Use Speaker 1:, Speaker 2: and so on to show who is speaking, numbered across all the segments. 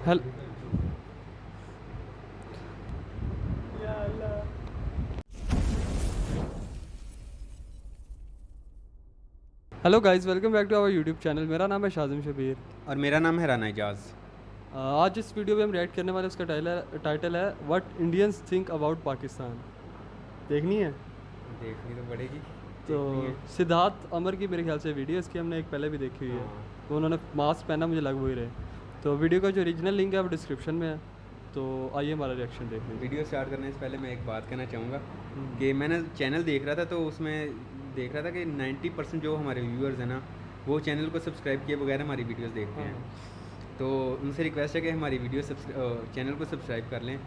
Speaker 1: Hello hello guys, welcome back to our YouTube channel. मेरा नाम है शाजिम शबीर।
Speaker 2: और मेरा नाम है राना एजाज।
Speaker 1: आज इस वीडियो पे हम रिएक्ट करने वाले, उसका टाइटल है what Indians think about Pakistan. देखनी है?
Speaker 2: देखनी तो पड़ेगी।
Speaker 1: तो सिद्धार्थ अमर की मेरे ख्याल से वीडियो, इसकी हमने एक पहले भी देखी हुई है। तो उन्होंने मास्क पहना, मुझे लग वही रहे। तो वीडियो का जो ओरिजिनल लिंक है वो डिस्क्रिप्शन में है। तो आइए हमारा रिएक्शन देखते हैं।
Speaker 2: वीडियो स्टार्ट करने से पहले मैं एक बात कहना चाहूँगा कि मैंने चैनल देख रहा था, तो उसमें देख रहा था कि 90% जो हमारे व्यूअर्स हैं ना, वो चैनल को सब्सक्राइब किए बगैर हमारी वीडियोस देखते हैं। तो उनसे रिक्वेस्ट है कि हमारी चैनल को सब्सक्राइब कर लें।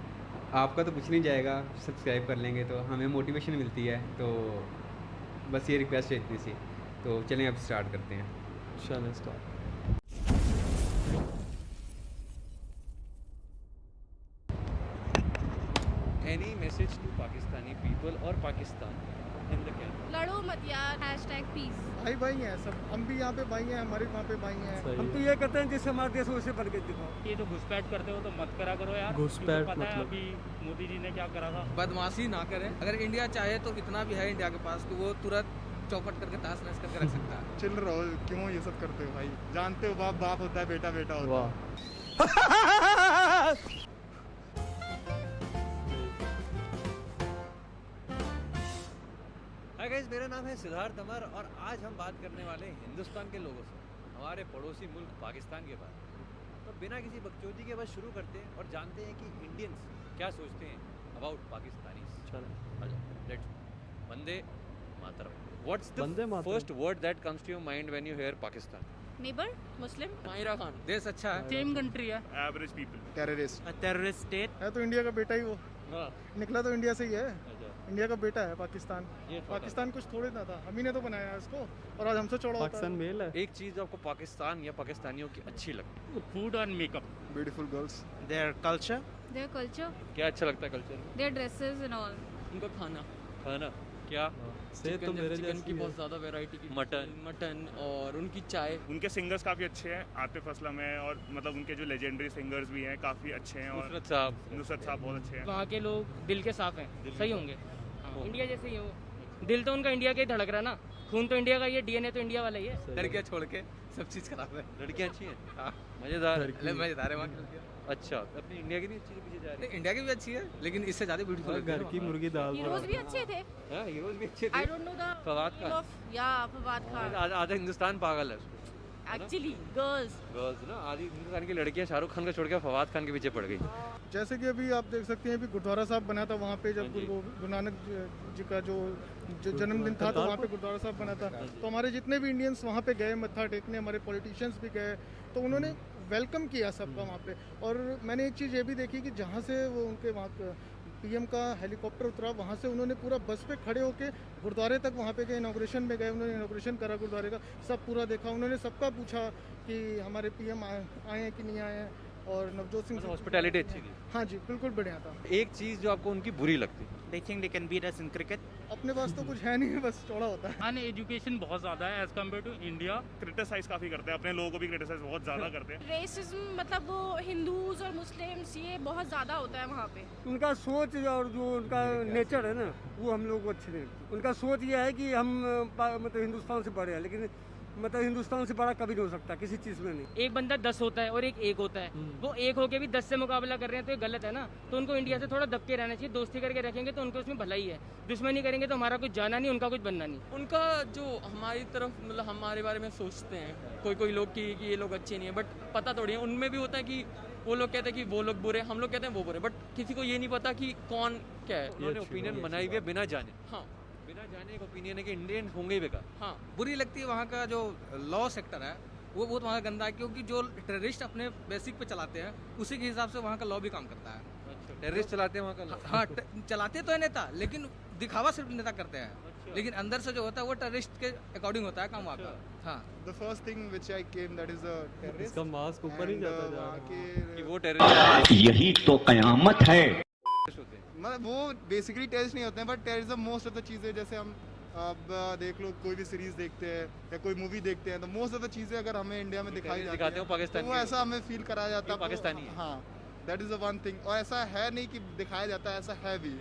Speaker 2: आपका तो कुछ नहीं जाएगा, सब्सक्राइब कर लेंगे तो हमें मोटिवेशन मिलती है। तो बस ये रिक्वेस्ट है इतनी सी। तो चलें अब स्टार्ट करते हैं।
Speaker 1: चलें start.
Speaker 3: Any message to Pakistani people or Pakistan in the camp?
Speaker 4: लड़ो मत यार, #peace।
Speaker 5: भाई भाई हैं सब, हम भी यहाँ पे भाई हैं, हमारे वहाँ पे भाई हैं।
Speaker 1: सही
Speaker 5: हम
Speaker 1: है।
Speaker 5: तो ये कहते हैं जिससे हमारा देश उसे बन के दिखाओ।
Speaker 6: ये जो घुसपैठ करते हो तो मत करा करो यार।
Speaker 1: घुसपैठ
Speaker 6: क्योंकि पता है
Speaker 1: मतलब?
Speaker 6: अभी मोदी जी ने क्या करा था।
Speaker 7: बदमाशी ना करें। अगर इंडिया चाहे तो इतना भी है इंडिया के पास कि वो तुरंत चौपट करके ताश नश करके रख सकता है।
Speaker 5: चिल रहो, क्यों ये सब करते हो भाई? जानते हो बाप बाप होता है, बेटा बेटा होता
Speaker 1: वाह।
Speaker 5: है।
Speaker 3: हाय गाइस, मेरा नाम है सिद्धार्थ अमर और आज हम बात करने वाले हैं हिंदुस्तान के लोगों से, हमारे पड़ोसी मुल्क पाकिस्तान के बारे में। तो बिना किसी बकचोदी के बस शुरू करते हैं और जानते हैं कि इंडियंस क्या सोचते हैं अबाउट पाकिस्तानी।
Speaker 1: चलें।
Speaker 3: Let's Vande Mataram. What's
Speaker 1: Vande
Speaker 3: the
Speaker 1: Mataram.
Speaker 3: First word that comes to your mind when you hear Pakistan?
Speaker 4: Neighbour, Muslim.
Speaker 7: Mahira Khan देश अच्छा है।
Speaker 6: सेम कंट्री है।
Speaker 5: Average people, terrorist
Speaker 6: terrorist state
Speaker 5: है तो इंडिया का बेटा ही वो
Speaker 3: हाँ,
Speaker 5: निकला, तो इंडिया से ही है।
Speaker 3: अच्छा।
Speaker 5: इंडिया का बेटा है पाकिस्तान।
Speaker 3: ये छोटा
Speaker 5: पाकिस्तान कुछ थोड़े ना था, हम ही ने तो बनाया है इसको, और आज हमसे चौड़ा होता
Speaker 1: पाकिस्तान
Speaker 5: है।
Speaker 1: मेल है।
Speaker 3: एक चीज़ आपको पाकिस्तान या पाकिस्तानियों की अच्छी लगती है?
Speaker 6: फूड और makeup.
Speaker 5: Beautiful girls,
Speaker 6: their culture.
Speaker 4: Their culture,
Speaker 3: क्या अच्छा लगता है कल्चर में?
Speaker 4: Their dresses and all.
Speaker 7: उनका खाना
Speaker 3: खाना क्या?
Speaker 1: से तो मेरे
Speaker 7: चिकन
Speaker 1: जैसी
Speaker 7: की
Speaker 1: है।
Speaker 7: बहुत ज़्यादा वैरायटी की मटन और उनकी चाय।
Speaker 8: उनके सिंगर्स काफ़ी अच्छे हैं, आतिफ असलम है, और मतलब उनके जो लेजेंडरी सिंगर्स भी हैं काफ़ी अच्छे हैं। और
Speaker 3: नुसरत साहब।
Speaker 8: नुसरत साहब बहुत अच्छे हैं।
Speaker 6: वहाँ के लोग दिल के साफ हैं, सही होंगे।
Speaker 3: हाँ।
Speaker 6: इंडिया जैसे ही हो, दिल तो उनका इंडिया के ही धड़क रहा ना, खून तो इंडिया का ही है, डीएनए तो इंडिया वाला ही है।
Speaker 1: सही।
Speaker 7: लड़कियाँ छोड़ के सब चीज़ खराब है।
Speaker 3: लड़कियाँ अच्छी हैं?
Speaker 7: हाँ।
Speaker 3: मज़ेदार।
Speaker 1: लड़की-
Speaker 7: मज़ेदार है वहाँ की लड़कियाँ।
Speaker 3: अच्छा, अपनी इंडिया की नहीं अच्छी पीछे जा रही
Speaker 7: नहीं, इंडिया की भी अच्छी है लेकिन इससे ज़्यादा ब्यूटीफुल
Speaker 1: और घर की मुर्गी दाल।
Speaker 4: हीरोज भी अच्छे थे।
Speaker 3: है? हीरोज भी अच्छे
Speaker 4: आई
Speaker 3: थे।
Speaker 4: Don't know the
Speaker 3: Fawad Khan.
Speaker 4: Of या फवाद खान।
Speaker 3: आधा हिंदुस्तान पागल है उसको।
Speaker 4: Actually girls.
Speaker 3: गर्ल्स ना, आधी हिंदुस्तान की लड़कियाँ शाहरुख खान का छोड़ के फवाद खान के पीछे पड़ गई।
Speaker 5: जैसे कि अभी आप देख सकते हैं, अभी गुरुद्वारा साहब बना था वहाँ पे, जब
Speaker 3: हाँ जी।
Speaker 5: गुरु नानक जी का जो जन्मदिन था, तो वहाँ पे गुरुद्वारा साहब बना था। तो हमारे जितने भी इंडियंस वहाँ पे गए मत्था टेकने, हमारे पॉलिटिशियंस भी गए, तो उन्होंने वेलकम किया सबका वहाँ पे। और मैंने एक चीज़ ये भी देखी कि जहाँ से वो उनके वहाँ पीएम का हेलीकॉप्टर उतरा, वहाँ से उन्होंने पूरा बस पे खड़े होके गुरुद्वारे तक वहाँ पे गए, इनॉग्रेशन में गए, उन्होंने इनॉग्रेशन करा गुरुद्वारे का, सब पूरा देखा। उन्होंने सबका पूछा कि हमारे पीएम आए हैं कि नहीं आए हैं, और नवजोत सिंह
Speaker 3: हॉस्पिटैलिटी अच्छी थी।
Speaker 5: हाँ जी, बिल्कुल बढ़िया था।
Speaker 3: एक चीज़ जो आपको उनकी बुरी लगती है?
Speaker 6: They think they can beat us in cricket.
Speaker 5: अपने पास तो कुछ है नहीं, बस चौड़ा होता है।
Speaker 6: अन एजुकेशन बहुत ज़्यादा है as compare to India.
Speaker 8: Criticise काफ़ी करते हैं, अपने लोगों को भी क्रिटिसाइज बहुत ज़्यादा करते हैं।
Speaker 4: रेसिज्म मतलब वो हिंदूज और मुस्लिम्स, ये बहुत ज़्यादा होता है वहाँ पे।
Speaker 9: उनका सोच और जो उनका नेचर है ना, वो हम लोग को अच्छे नहीं लगते। उनका सोच ये है कि हम मतलब हिंदुस्तान से बड़े हैं, लेकिन मतलब हिंदुस्तान से बड़ा कभी नहीं हो सकता किसी चीज़ में नहीं।
Speaker 6: एक बंदा 10 होता है और एक होता है, वो एक होके भी 10 से मुकाबला कर रहे हैं तो ये गलत है ना। तो उनको इंडिया से थोड़ा दबके रहना चाहिए, दोस्ती करके रखेंगे तो उनको उसमें भलाई है, दुश्मनी करेंगे तो हमारा कुछ जाना नहीं, उनका कुछ बनना नहीं।
Speaker 7: उनका जो हमारी तरफ मतलब हमारे बारे में सोचते हैं कोई लोग कि ये लोग अच्छे नहीं है, बट पता थोड़ी है उनमें भी होता है कि वो लोग कहते हैं कि वो लोग बुरे, हम लोग कहते हैं वो बुरे, बट किसी को ये नहीं पता कि कौन क्या है।
Speaker 3: उन्होंने ओपिनियन बनाई हुई है बिना जाने।
Speaker 7: हाँ
Speaker 3: बिना जाने एक ओपिनियन है कि इंडियन होंगे ही बेकार।
Speaker 7: हाँ, बुरी लगती है वहाँ का जो लॉ सेक्टर है, वो बहुत वहाँ गंदा है, क्योंकि जो टेररिस्ट अपने बेसिक पे चलाते हैं उसी के हिसाब से वहाँ का लॉ भी काम करता है।
Speaker 3: अच्छा, टेररिस्ट चलाते हैं वहाँ का?
Speaker 7: हाँ, चलाते तो है नेता, लेकिन दिखावा सिर्फ नेता करते हैं, लेकिन अंदर से जो होता है वो टेररिस्ट के अकॉर्डिंग होता है काम वहाँ का। हाँ,
Speaker 5: The first thing which I came, that is a terrorist.
Speaker 1: इसका मास्क ऊपर ही जाता जा
Speaker 5: वहाँ
Speaker 1: रहा है।
Speaker 5: के
Speaker 3: कि वो टेररिस्ट
Speaker 10: यही तो कयामत है।
Speaker 3: होते हैं।
Speaker 5: मतलब वो बेसिकली टेररिस्ट नहीं होते हैं, but terrorism most of the चीज़ें, जैसे हम
Speaker 10: अब देख लो कोई भी सीरीज देखते हैं या कोई मूवी देखते हैं तो मोस्ट ऑफ द चीज़ें अगर हमें इंडिया में दिखाई जाती
Speaker 3: दिखाते हो
Speaker 10: है
Speaker 3: पाकिस्तान
Speaker 10: तो वो
Speaker 3: की,
Speaker 10: ऐसा हमें फील कराया जाता
Speaker 3: ये पाकिस्तानी है।
Speaker 10: हाँ, that is the one thing. और ऐसा है नहीं कि दिखाया जाता है, ऐसा है भी।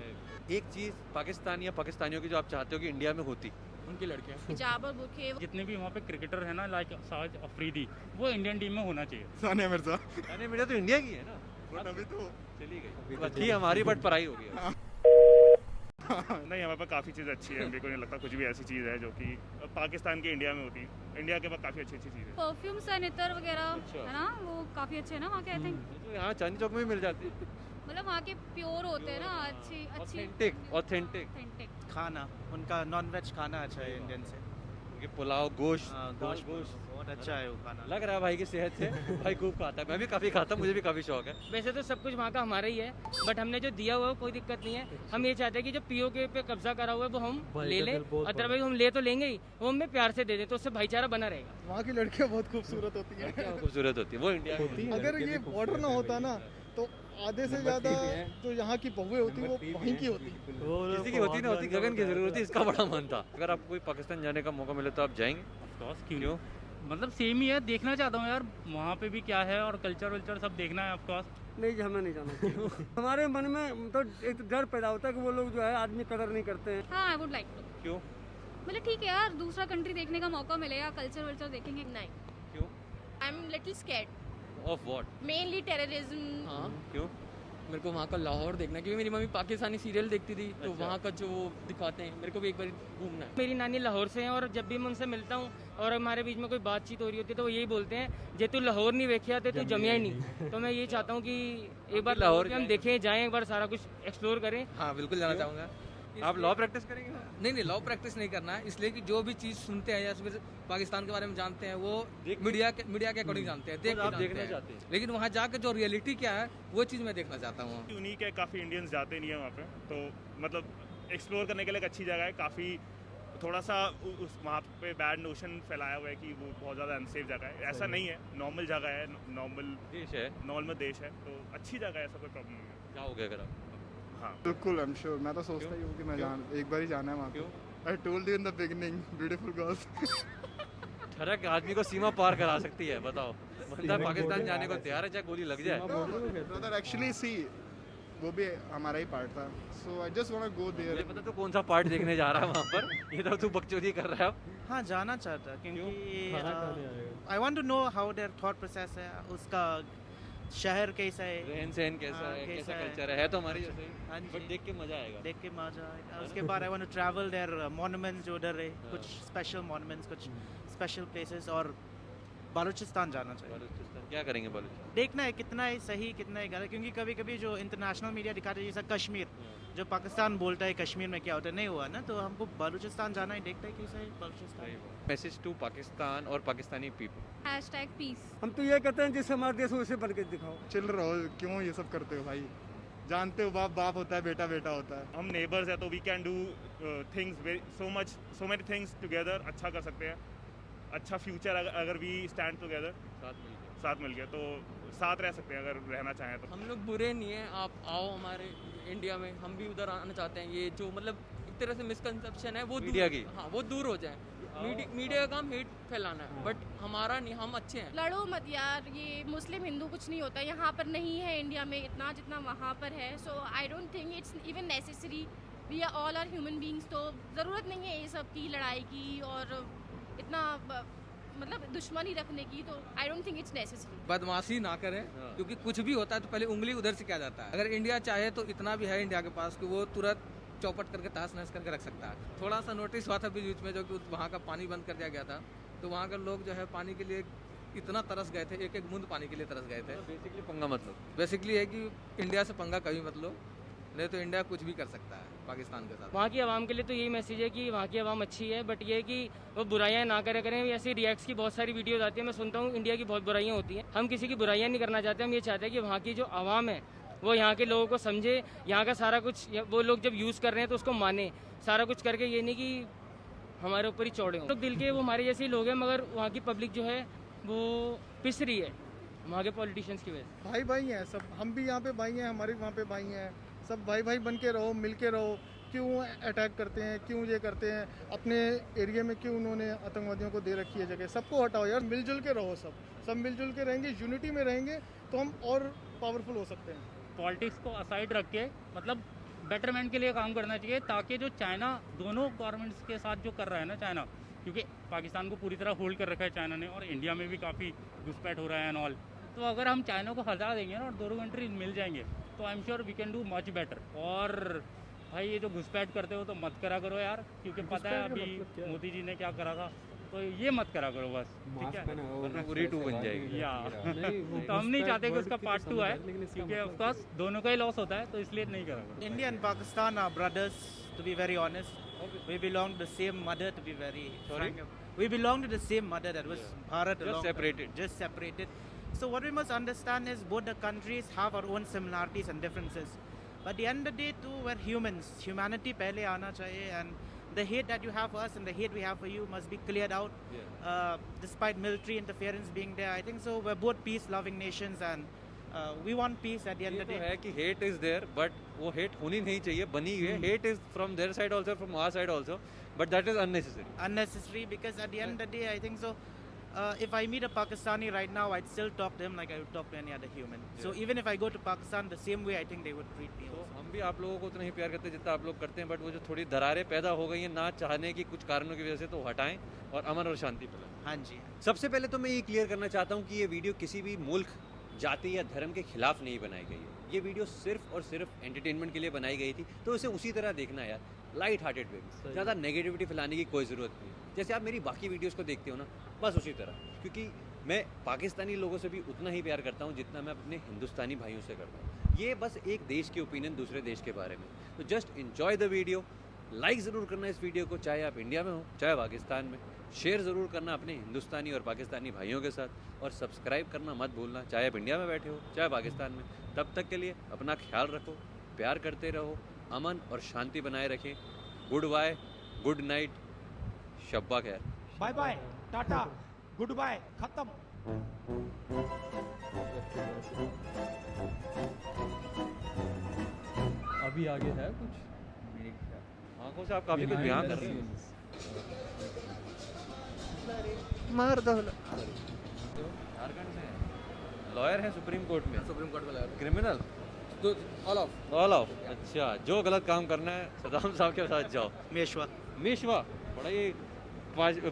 Speaker 3: एक चीज़ पाकिस्तान या पाकिस्तानियों की जो आप चाहते हो कि इंडिया में होती,
Speaker 7: उनकी लड़कियाँ
Speaker 4: हिजाब और बुर्के
Speaker 11: जितने भी वहाँ पे क्रिकेटर है ना, लाइक शाहिद अफरीदी, वो इंडियन टीम में होना चाहिए।
Speaker 10: सानिया मिर्जा
Speaker 3: यानी मीडिया तो इंडिया की है ना,
Speaker 10: बट अभी तो
Speaker 3: चली गई थी हमारी, बट पराई हो गई।
Speaker 8: नहीं, हमारे पास काफ़ी चीज़ अच्छी है, मेरे को नहीं लगता कुछ भी ऐसी चीज़ है जो कि पाकिस्तान की इंडिया में होती है। इंडिया के पास काफ़ी अच्छी अच्छी चीज़ है।
Speaker 4: परफ्यूम सैनिटर वगैरह
Speaker 3: अच्छा।
Speaker 4: है ना, वो काफ़ी अच्छे हैं ना वहाँ के, आई थिंक।
Speaker 3: तो यहाँ चांदनी चौक में भी मिल जाती है,
Speaker 4: मतलब वहाँ के प्योर होते हैं ना, अच्छी अच्छी
Speaker 3: ऑथेंटिक ऑथेंटिक।
Speaker 4: ऑथेंटिक।
Speaker 12: खाना उनका नॉन वेज खाना अच्छा है इंडियन से।
Speaker 3: उनके पुलाव, गोश्त,
Speaker 12: गोश्त
Speaker 3: गोश्त
Speaker 12: बहुत अच्छा है वो खाना।
Speaker 3: लग रहा है भाई की सेहत से, भाई खूब खाता है। मैं भी काफ़ी खाता हूँ, मुझे भी काफ़ी शौक है।
Speaker 6: वैसे तो सब कुछ वहाँ का हमारा ही है, बट हमने जो दिया हुआ है कोई दिक्कत नहीं है। हम ये चाहते हैं कि जो पीओके पे कब्जा करा हुआ है वो हम ले लें, अदरवाइज हम ले तो लेंगे ही, वो हमें प्यार से दे दें, तो उससे भाईचारा बना रहेगा।
Speaker 5: वहाँ की लड़कियाँ बहुत खूबसूरत होती हैं।
Speaker 3: क्या खूबसूरत होती है वो इंडिया की।
Speaker 5: अगर ये बॉर्डर ना होता ना तो आधे से ज़्यादा जो यहाँ की बहुएं होती वो वहीं की होती।
Speaker 3: किसी की होती ना होती, गगन की जरूरत होती, इसका बड़ा मन था। अगर आपको कोई पाकिस्तान जाने का मौका मिले तो आप जाएंगे?
Speaker 11: ऑफकोर्स, क्यों? मतलब सेम ही है, देखना चाहता हूँ यार वहाँ पे भी क्या है, और कल्चर वल्चर सब देखना है ऑफकोर्स।
Speaker 9: नहीं जी, हमें नहीं जाना। हमारे मन में तो एक डर पैदा होता है कि वो लोग जो है आदमी कदर नहीं करते हैं।
Speaker 4: हाँ, आई वुड लाइक टू।
Speaker 3: क्यों?
Speaker 4: मतलब ठीक है यार, दूसरा कंट्री देखने का मौका मिलेगा, कल्चर वल्चर देखेंगे। नहीं,
Speaker 3: क्यों?
Speaker 4: I am little scared,
Speaker 3: of what?
Speaker 4: Mainly terrorism.
Speaker 7: हाँ,
Speaker 3: क्यों?
Speaker 7: मेरे को वहाँ का लाहौर देखना है, क्योंकि मेरी मम्मी पाकिस्तानी सीरियल देखती थी, तो
Speaker 3: अच्छा।
Speaker 7: वहाँ का जो वो दिखाते हैं, मेरे को भी एक बार घूमना है।
Speaker 6: मेरी नानी लाहौर से हैं, और जब भी मैं उनसे मिलता हूँ और हमारे बीच में कोई बातचीत हो रही होती है तो वो यही बोलते हैं, जे तू लाहौर नहीं वेखिया तो तू जमिया ही नहीं। तो मैं ये चाहता हूँ कि एक बार लाहौर हम देखें, जाएं, एक बार सारा कुछ एक्सप्लोर करें।
Speaker 13: हाँ, बिल्कुल जाना चाहूँगा।
Speaker 3: आप लॉ प्रैक्टिस करेंगे?
Speaker 13: नहीं, लॉ प्रैक्टिस नहीं करना है, इसलिए कि जो भी चीज़ सुनते हैं या फिर पाकिस्तान के बारे में जानते हैं वो मीडिया के अकॉर्डिंग जानते हैं,
Speaker 3: आप देखना चाहते हैं।
Speaker 13: लेकिन वहाँ जाकर जो रियलिटी क्या है वो चीज़ मैं देखना चाहता हूँ।
Speaker 8: यूनिक है, काफ़ी इंडियंस जाते नहीं है वहाँ पे, तो मतलब एक्सप्लोर करने के लिए एक अच्छी जगह है। काफ़ी थोड़ा सा उस वहाँ पे बैड नोशन फैलाया हुआ है कि वो बहुत ज़्यादा अनसेफ जगह है। ऐसा नहीं है, नॉर्मल जगह है, नॉर्मल देश है, तो अच्छी जगह है, ऐसा कोई प्रॉब्लम नहीं है।
Speaker 3: क्या हो गया अगर आप?
Speaker 8: हाँ,
Speaker 10: बिल्कुल, आई एम श्योर। मैं तो सोचता ही हूँ कि मैं एक बार ही जाना है वहाँ।
Speaker 3: क्यों?
Speaker 10: I told you in the beginning, beautiful girls.
Speaker 3: ठरक आदमी को सीमा पार करा सकती है, बताओ। बंदा पाकिस्तान जाने को तैयार है, चाहे गोली लग जाए।
Speaker 10: ब्रदर एक्चुअली सी, वो भी हमारा ही पार्ट था, so I just want to go there.
Speaker 3: पता तो कौन सा पार्ट देखने जा रहा है वहाँ पर? ये तो तू बकचोदी कर रहा है अब।
Speaker 12: हाँ, जाना चाहता है क्योंकि I want to know how their thought process है, उसका शहर कैसा है,
Speaker 3: रहन सहन कैसा है, कैसा कल्चर है तो हमारी जैसे ही।
Speaker 12: हाँ जी,
Speaker 3: बट देख के मजा आएगा।
Speaker 12: देख के मजा आएगा। उसके बाद I want to travel their monuments जो उधर है, कुछ स्पेशल मॉन्यूमेंट्स, कुछ स्पेशल प्लेसेस, और बालूचिस्तान जाना चाहिए।
Speaker 3: बालूचिस्तान क्या करेंगे? बालूचिस्तान
Speaker 12: देखना है कितना है सही, कितना है गलत, क्योंकि कभी कभी जो इंटरनेशनल मीडिया दिखाते हैं, जैसा कश्मीर, जो पाकिस्तान बोलता है कश्मीर में क्या होता है, नहीं हुआ ना, तो हमको बालूचिस्तान जाना है, देखता है कैसा है बालूचिस्तान।
Speaker 3: मैसेज टू पाकिस्तान और पाकिस्तानी पीपल।
Speaker 4: #peace।
Speaker 9: हम तो ये कहते हैं जिससे हमारा देश हो उसे बन के दिखाओ।
Speaker 10: चिल रहो, क्यों ये सब करते हो भाई? जानते हो बाप बाप होता है, बेटा बेटा होता है।
Speaker 8: हम नेबर्स है तो we can do things so many things together. अच्छा कर सकते हैं, अच्छा फ्यूचर अगर वी स्टैंड टुगेदर, साथ मिल गए तो साथ रह सकते हैं अगर रहना चाहें तो।
Speaker 7: हम लोग बुरे नहीं हैं, आप आओ हमारे इंडिया में, हम भी उधर आना चाहते हैं। ये जो मतलब एक तरह से मिसकंसेप्शन है वो
Speaker 3: मीडिया की,
Speaker 7: हाँ, वो दूर हो जाए। मीडिया का काम हेट फैलाना है, बट हमारा नहीं, हम अच्छे हैं।
Speaker 4: लड़ो मत यार, ये मुस्लिम हिंदू कुछ नहीं होता, यहाँ पर नहीं है इंडिया में इतना जितना वहाँ पर है। So I don't think it's even necessary. We are all are human beings, तो ज़रूरत नहीं है ये सब की, लड़ाई की और इतना मतलब दुश्मनी रखने की। तो आई डोंट थिंक इट्स नेसेसरी।
Speaker 13: बदमाशी ना करें, क्योंकि कुछ भी होता है तो पहले उंगली उधर से किया जाता है। अगर इंडिया चाहे तो इतना भी है इंडिया के पास कि वो तुरंत चौपट करके तहस नहस करके रख सकता है। थोड़ा सा नोटिस हुआ था बीच में, जो कि वहाँ का पानी बंद कर दिया गया था, तो वहाँ के लोग जो है पानी के लिए इतना तरस गए थे, एक एक बूंद पानी के लिए तरस गए थे।
Speaker 3: बेसिकली पंगा मतलब,
Speaker 13: बेसिकली है कि इंडिया से पंगा कभी मत लो, नहीं तो इंडिया कुछ भी कर सकता है पाकिस्तान के साथ।
Speaker 6: वहाँ की आवाम के लिए तो यही मैसेज है कि वहाँ की आवाम अच्छी है, बट ये है कि वो बुराइयाँ ना करें। ऐसे रिएक्ट्स की बहुत सारी वीडियोज आती है, मैं सुनता हूँ इंडिया की बहुत बुराइयाँ होती हैं। हम किसी की बुराइयाँ नहीं करना चाहते, हम ये चाहते हैं कि वहाँ की जो आवाम है वो यहाँ के लोगों को समझे, यहाँ का सारा कुछ वो लोग जब यूज़ कर रहे हैं तो उसको माने, सारा कुछ करके। ये नहीं कि हमारे ऊपर ही चौड़े हों। तो दिल के वो हमारे जैसे ही लोग हैं, मगर वहाँ की पब्लिक जो है वो पिस रही है वहाँ के पॉलिटिशियंस की वजह से।
Speaker 5: भाई भाई हैं सब, हम भी यहाँ पे भाई हैं, हमारे वहाँ पे भाई हैं, सब भाई भाई बन के रहो, मिल के रहो, क्यों अटैक करते हैं, क्यों ये करते हैं, अपने एरिया में क्यों उन्होंने आतंकवादियों को दे रखी है जगह। सबको हटाओ यार, मिलजुल के रहो, सब मिलजुल के रहेंगे, यूनिटी में रहेंगे तो हम और पावरफुल हो सकते हैं।
Speaker 11: पॉलिटिक्स को असाइड रख के मतलब बेटरमेंट के लिए काम करना चाहिए, ताकि जो चाइना दोनों गवर्नमेंट्स के साथ जो कर रहा है ना चाइना, क्योंकि पाकिस्तान को पूरी तरह होल्ड कर रखा है चाइना ने और इंडिया में भी काफ़ी घुसपैठ हो रहा है एंड ऑल, तो अगर हम चाइना को हटा देंगे ना और दोनों कंट्री मिल जाएंगे तो I am sure we can do much better. और भाई ये जो घुसपैठ करते हो तो मत करा करो यार, क्योंकि पता है अभी मोदी जी ने क्या करा था, तो ये मत करा करो बस, ठीक है,
Speaker 2: वरना पूरी 2 बन जाएगी।
Speaker 11: या तो हम नहीं चाहते कि उसका पार्ट 2 आए, क्योंकि ऑफ कोर्स दोनों का ही लॉस होता है, तो इसलिए नहीं करा करो।
Speaker 12: India and Pakistan are brothers, to be very honest. We belong to the same mother, to be very frank. We belong to the same mother that was Bharat. Just separated. So what we must understand is both the countries have our own similarities and differences. But at the end of the day too, we're humans. Humanity pehle aana chahiye, and the hate that you have for us and the hate we have for you must be cleared out. Despite military interference being there, I think so we're both peace-loving nations and we want peace at the end of the day.
Speaker 3: है कि hate is there, but वो hate होनी नहीं चाहिए, बनी हुई है। Hate is from their side also, from our side also, but that is unnecessary.
Speaker 12: Unnecessary because at the end of the day, I think so. If I meet a Pakistani right now, I'd still talk to him like I would talk to any other human. So even if I go to Pakistan, the same way I think they would treat me.
Speaker 3: तो हम भी आप लोगों को उतना ही प्यार करते हैं जितना आप लोग करते हैं, बट वो जो थोड़ी दरारें पैदा हो गई हैं ना चाहने की कुछ कारणों की वजह से, तो हटाएं और अमन और शांति फैलाएं।
Speaker 12: हाँ जी।
Speaker 2: सबसे पहले तो मैं ये क्लियर करना चाहता हूँ कि ये वीडियो किसी भी मुल्क, जाति या धर्म के खिलाफ नहीं बनाई गई है। ये वीडियो सिर्फ और सिर्फ एंटरटेनमेंट के लिए बनाई गई थी, तो इसे उसी तरह देखना यार, लाइट हार्टेड वे में। ज़्यादा नेगेटिविटी फैलाने की कोई ज़रूरत नहीं। जैसे आप मेरी बाकी वीडियोस को देखते हो ना, बस उसी तरह, क्योंकि मैं पाकिस्तानी लोगों से भी उतना ही प्यार करता हूँ जितना मैं अपने हिंदुस्तानी भाइयों से करता हूँ। ये बस एक देश की ओपिनियन दूसरे देश के बारे में। तो just enjoy the video, like ज़रूर करना इस वीडियो को, चाहे आप इंडिया में हो चाहे पाकिस्तान में। शेयर ज़रूर करना अपने हिंदुस्तानी और पाकिस्तानी भाइयों के साथ, और सब्सक्राइब करना मत भूलना, चाहे आप इंडिया में बैठे हो चाहे पाकिस्तान में। तब तक के लिए अपना ख्याल रखो, प्यार करते रहो, अमन और शांति बनाए रखें। गुड बाय, गुड नाइट, शब्बा खैर,
Speaker 14: bye bye, tata, good bye, खत्म।
Speaker 1: अभी आगे है कुछ?
Speaker 3: आंखों से आप काफ़ी कुछ बयान कर रहे हैं।
Speaker 2: मार दो।
Speaker 3: झारखंड से लॉयर है सुप्रीम कोर्ट में
Speaker 13: लॉयर,
Speaker 3: क्रिमिनल,
Speaker 13: तो ऑल ऑफ।
Speaker 3: अच्छा, जो गलत काम करना है सदाम साहब के साथ जाओ। मेशवा बड़ा ये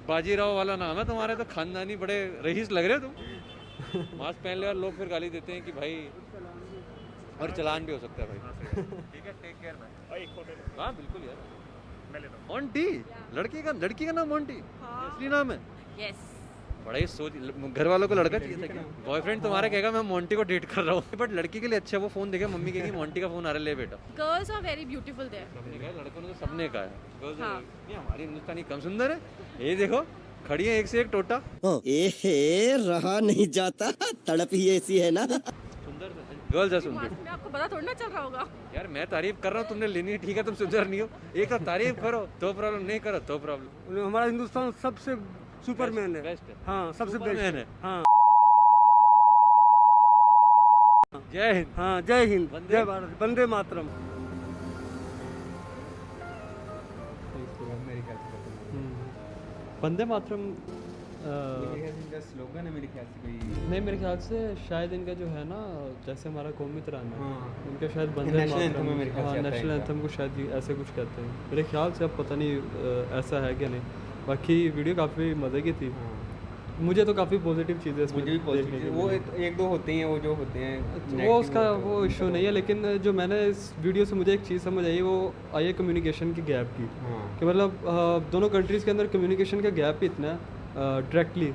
Speaker 3: बाजीराव वाला नाम है तुम्हारे, तो खानदानी बड़े रईस लग रहे हो तुम। मास्क पहन ले और लोग फिर गाली देते हैं कि भाई, और चलान भी हो सकता है भाई। ठीक है, टेक केयर मैन। हाँ बिल्कुल यार, मैं लेता हूँ। मोंटी, लड़की का नाम मोंटी, असली नाम है?
Speaker 4: यस।
Speaker 3: बड़ा ही सोच, घर वालों को लड़का चाहिए था क्या? बॉयफ्रेंड तुम्हारा कहेगा मैं मोंटी को डेट कर रहा हूँ, बट लड़की के लिए अच्छा वो फोन देखे, मम्मी कहेगी मोंटी का फोन आ रहा है, ले बेटा।
Speaker 4: Girls are very beautiful there.
Speaker 3: सबने कहा, लड़कों ने तो सबने कहा है। गर्ल्स
Speaker 4: हाँ।
Speaker 3: ये हमारी हिंदुस्तानी कम सुंदर है? ये देखो खड़ी है एक से एक टोटा।
Speaker 15: रहा नहीं जाता, तड़प ही ऐसी है ना।
Speaker 3: सुंदर गर्ल्स है सुंदर।
Speaker 4: में आपको पता थोड़ा ना चल रहा होगा
Speaker 3: यार मैं तारीफ कर रहा हूँ, तुमने लेनी है, ठीक है, तुम सुंदर नहीं हो। एक तो तारीफ करो तो प्रॉब्लम, नहीं करो तो प्रॉब्लम।
Speaker 9: हमारा हिंदुस्तान सबसे सुपरमैन है।
Speaker 3: बेस्ट है।
Speaker 9: हाँ, सबसे बेस्ट है। हाँ,
Speaker 3: जय हिंद।
Speaker 9: हाँ, जय हिंद, जय भारत, वंदे मातरम।
Speaker 1: वंदे मातरम
Speaker 2: स्लोगन है मेरे ख्याल से कोई
Speaker 1: नहीं, मेरे ख्याल से शायद इनका जो है ना, जैसे हमारा कौमी तराना है, इनका शायद वंदे
Speaker 2: नेशनल एंथम
Speaker 1: मातरम,
Speaker 2: है मेरे ख्याल से,
Speaker 1: नेशनल एंथम को शायद ऐसे कुछ कहते हैं मेरे ख्याल से। अब पता नहीं ऐसा है कि नहीं। बाकी वीडियो काफ़ी मज़े की थी, मुझे तो काफ़ी पॉजिटिव चीज़ें इसमें
Speaker 2: मुझे भी पॉजिटिव, वो एक दो होते हैं, वो जो होते हैं
Speaker 1: वो उसका वो इशू नहीं है। लेकिन जो मैंने इस वीडियो से मुझे एक चीज़ समझ आई, वो आई है कम्युनिकेशन के गैप की। कि मतलब दोनों कंट्रीज़ के अंदर कम्युनिकेशन का गैप ही इतना है डायरेक्टली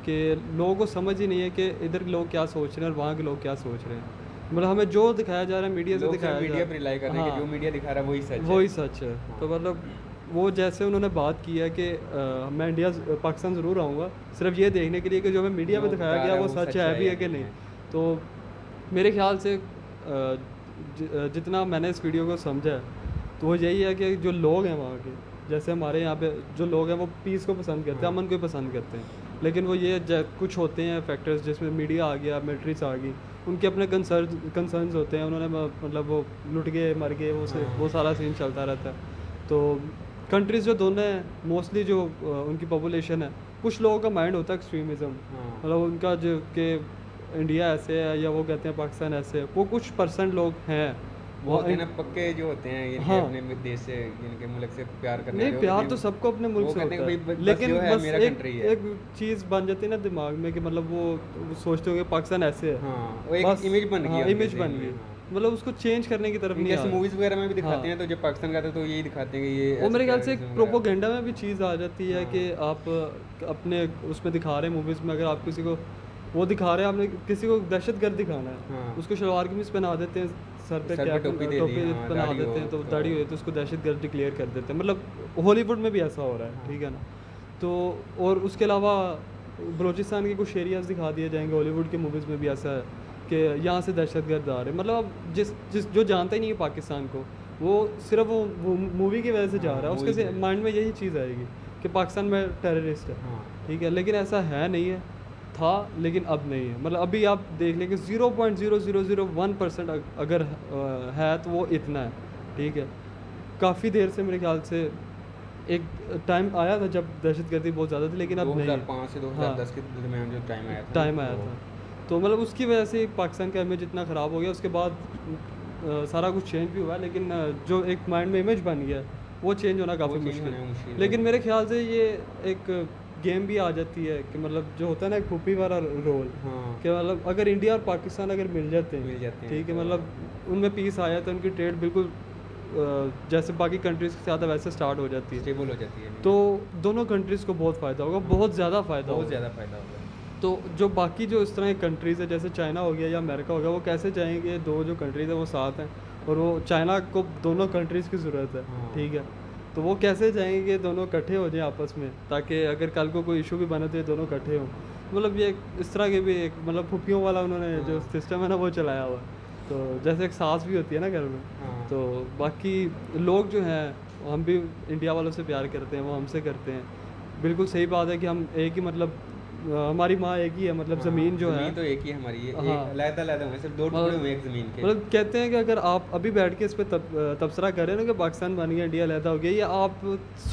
Speaker 1: कि लोगों को समझ ही नहीं है कि इधर लोग क्या सोच रहे हैं और वहाँ के लोग क्या सोच रहे हैं। मतलब हमें जो दिखाया जा रहा है मीडिया से दिखाया जा रहा है,
Speaker 2: मीडिया पर रिलाई कर रहे हैं कि जो मीडिया दिखा रहा है
Speaker 1: वही सच है। तो मतलब वो जैसे उन्होंने बात की है कि मैं इंडिया पाकिस्तान ज़रूर आऊँगा सिर्फ ये देखने के लिए कि जो हमें मीडिया में दिखाया गया वो सच है भी है कि नहीं। तो मेरे ख्याल से जितना मैंने इस वीडियो को समझा है तो वो यही है कि जो लोग हैं वहाँ के, जैसे हमारे यहाँ पे जो लोग हैं वो पीस को पसंद करते हैं, अमन को पसंद करते हैं। लेकिन वो ये कुछ होते हैं फैक्टर्स जिसमें मीडिया आ गया, मिलिट्रीज आ गई, उनके अपने कंसर्न्स होते हैं, उन्होंने मतलब वो लुट गए मर गए वो सारा सीन चलता रहता है। तो कंट्रीज़ जो दोनों हैं मोस्टली जो उनकी पॉपुलेशन है, कुछ लोगों का माइंड होता है एक्सट्रीमिज़म, मतलब उनका जो कि इंडिया ऐसे है या वो कहते हैं पाकिस्तान ऐसे है, वो कुछ % लोग हैं
Speaker 2: वो होते हैं ना पक्के जो होते हैं इनके अपने देश से इनके मुल्क से प्यार करने
Speaker 1: नहीं, प्यार तो सबको अपने मुल्क से होता है, लेकिन बस एक चीज़ बन जाती है ना दिमाग में कि मतलब वो सोचते होंगे पाकिस्तान ऐसे है,
Speaker 2: एक इमेज बन गई,
Speaker 1: इमेज बन गई, मतलब उसको चेंज करने की तरफ नहीं।
Speaker 2: जैसे मूवीज वगैरह में भी दिखाते हैं, तो जब पाकिस्तान का तो यही दिखाते हैं कि ये
Speaker 1: वो मेरे ख्याल से एक प्रोपोगेंडा में भी चीज़ आ जाती है कि आप अपने उसमें दिखा रहे हैं मूवीज़ में, अगर आप किसी को वो दिखा रहे हैं, आपने किसी को दहशतगर्द दिखाना है, उसको शलवार कमीज पहना देते हैं, सर पे टोपी पहना देते हैं, तो दाढ़ी हुई तो उसको दहशतगर्द डिक्लेयर कर देते हैं। मतलब हॉलीवुड में भी ऐसा हो रहा है, ठीक है ना। तो और उसके अलावा बलूचिस्तान के कुछ एरियाज दिखा दिए जाएंगे, हॉलीवुड की मूवीज़ में भी ऐसा है कि यहाँ से दहशतगर्द आ रहे हैं। मतलब अब जिस जो जानता ही नहीं है पाकिस्तान को, वो सिर्फ वो मूवी की वजह से जा रहा है, उसके माइंड में यही चीज़ आएगी कि पाकिस्तान में टेररिस्ट है, ठीक है। लेकिन ऐसा है नहीं है, था लेकिन अब नहीं है। मतलब अभी आप देख लेंगे 0.0001% अगर है तो वो इतना है, ठीक है। काफ़ी देर से मेरे ख्याल से एक टाइम आया था जब दहशतगर्दी बहुत ज़्यादा थी, लेकिन अब नहीं।
Speaker 2: 2005 से 2010 के दरमियान जो
Speaker 1: टाइम आया था, तो मतलब उसकी वजह से पाकिस्तान का इमेज इतना ख़राब हो गया। उसके बाद सारा कुछ चेंज भी हुआ, लेकिन जो एक माइंड में इमेज बन गया वो चेंज होना काफ़ी मुश्किल है। लेकिन मेरे ख्याल से ये एक गेम भी आ जाती है कि मतलब जो होता है ना एक फूफी वाला रोल, कि मतलब अगर इंडिया और पाकिस्तान अगर मिल जाते हैं ठीक है, मतलब उनमें पीस आया तो उनकी ट्रेड बिल्कुल जैसे बाकी कंट्रीज़ के साथ वैसे स्टार्ट हो जाती है,
Speaker 2: स्टेबल हो जाती है,
Speaker 1: तो दोनों कंट्रीज़ को बहुत फ़ायदा होगा, बहुत ज़्यादा फ़ायदा
Speaker 2: होगा।
Speaker 1: तो जो बाकी जो इस तरह की कंट्रीज़ है जैसे चाइना हो गया या अमेरिका हो गया, वो कैसे चाहेंगे दो जो कंट्रीज़ है वो साथ हैं, और वो चाइना को दोनों कंट्रीज़ की ज़रूरत है, ठीक है। तो वो कैसे चाहेंगे दोनों इकट्ठे हो जाएं आपस में, ताकि अगर कल को कोई इशू भी बने तो ये दोनों इकट्ठे हों। मतलब ये इस तरह के भी एक मतलब फुफियों वाला उन्होंने जो सिस्टम है ना वो चलाया हुआ, तो जैसे एक सास भी होती है ना घर में, तो बाकी लोग जो हैं हम भी इंडिया वालों से प्यार करते हैं, वो हमसे करते हैं। बिल्कुल सही बात है कि हम एक ही मतलब हमारी माँ एक ही है, मतलब ज़मीन जो है
Speaker 2: तो एक ही हमारी है, अलग-अलग हैं, सिर्फ 2 टुकड़े हुए एक ज़मीन के।
Speaker 1: मतलब कहते हैं कि अगर आप अभी बैठ के इस पर तबसरा कर रहे हैं ना कि पाकिस्तान बन गया, इंडिया अलग हो गया, ये आप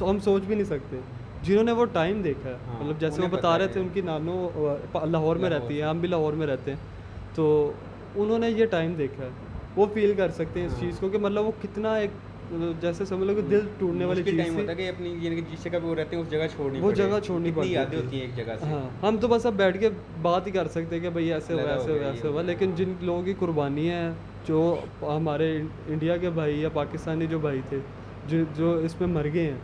Speaker 1: हम सोच भी नहीं सकते। जिन्होंने वो टाइम देखा है, मतलब जैसे वो बता रहे थे उनकी नानो लाहौर में रहती है, हम भी लाहौर में रहते हैं, तो उन्होंने ये टाइम देखा है, वो फील कर सकते हैं इस चीज़ को कि मतलब वो कितना एक जैसे समझ लो कि दिल टूटने वाली चीज़
Speaker 2: टाइम होता है कि अपनी यानी कि जिस जगह पे वो रहते हैं उस जगह छोड़नी पड़ती है, यादें होती हैं एक जगह से।
Speaker 1: हाँ, हम तो बस अब बैठ के बात ही कर सकते हैं कि भाई ऐसे हुआ ऐसे हुआ ऐसे हुआ, लेकिन जिन लोगों की कुर्बानी है, जो हमारे इंडिया के भाई या पाकिस्तानी जो भाई थे जो इसमें मर गए हैं,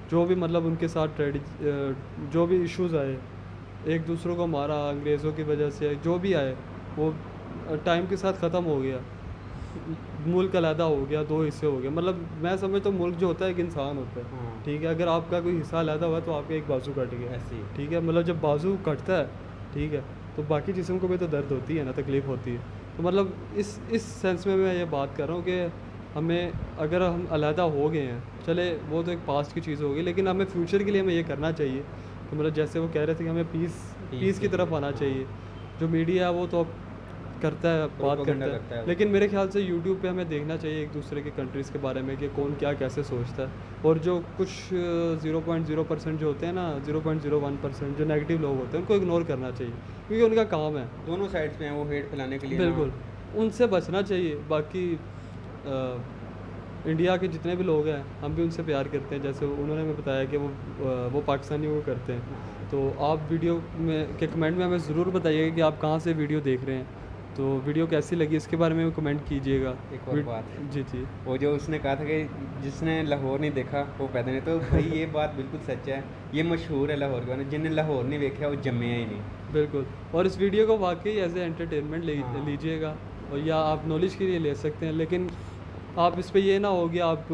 Speaker 1: जो भी मतलब उनके साथ जो भी इश्यूज़ आए, एक दूसरों को मारा अंग्रेज़ों की वजह से, जो भी आए वो टाइम के साथ ख़त्म हो गया, मुल्क अलहदा हो गया, 2 हिस्से हो गए। मतलब मैं समझता हूँ मुल्क जो होता है एक इंसान होता है, ठीक है। अगर आपका कोई हिस्सा अलहदा हुआ तो आपका एक बाजू कट गया, ठीक है। मतलब जब बाजू कटता है, ठीक है, तो बाकी जिस्म को भी तो दर्द होती है ना, तकलीफ़ होती है। तो मतलब इस सेंस में मैं ये बात कर रहा हूँ कि हमें अगर हम अलहदा हो गए हैं, चले वो तो एक पास्ट की चीज़ होगी, लेकिन हमें फ्यूचर के लिए हमें ये करना चाहिए कि मतलब जैसे वो कह रहे थे कि हमें पीस की तरफ आना चाहिए। जो मीडिया है वो तो करता है, बात करता है, लेकिन मेरे ख्याल से यूट्यूब पे हमें देखना चाहिए एक दूसरे के कंट्रीज़ के बारे में कि कौन क्या कैसे सोचता है। और जो कुछ 0.0% जो होते हैं ना, 0.01% जो नेगेटिव लोग होते हैं, उनको इग्नोर करना चाहिए, क्योंकि उनका काम है,
Speaker 2: दोनों साइड्स पे हैं वो हेट फैलाने के लिए,
Speaker 1: बिल्कुल उनसे बचना चाहिए। बाकी इंडिया के जितने भी लोग हैं हम भी उनसे प्यार करते हैं, जैसे उन्होंने हमें बताया कि वो पाकिस्तानियों को करते हैं। तो आप वीडियो में के कमेंट में हमें ज़रूर बताइएगा कि आप कहाँ से वीडियो देख रहे हैं, तो वीडियो कैसी लगी इसके बारे में कमेंट कीजिएगा।
Speaker 2: एक और बात,
Speaker 1: जी
Speaker 2: वो जो उसने कहा था कि जिसने लाहौर नहीं देखा वो पैदा नहीं, तो भाई ये बात बिल्कुल सच है, ये मशहूर है लाहौर का, जिन्हें लाहौर नहीं देखा वो जमे ही नहीं।
Speaker 1: बिल्कुल, और इस वीडियो को वाकई एज ए एंटरटेनमेंट लीजिएगा, और या आप नॉलेज के लिए ले सकते हैं, लेकिन आप इस पर ये ना हो गया आप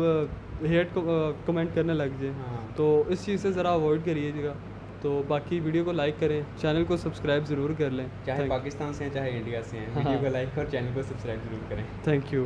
Speaker 1: हेट कमेंट करने लग जाए, तो इस चीज़ से ज़रा अवॉइड करिएगा। तो बाकी वीडियो को लाइक करें, चैनल को सब्सक्राइब ज़रूर कर लें,
Speaker 2: चाहे पाकिस्तान से हैं चाहे इंडिया से हैं, वीडियो को लाइक और चैनल को सब्सक्राइब ज़रूर करें।
Speaker 1: Thank you.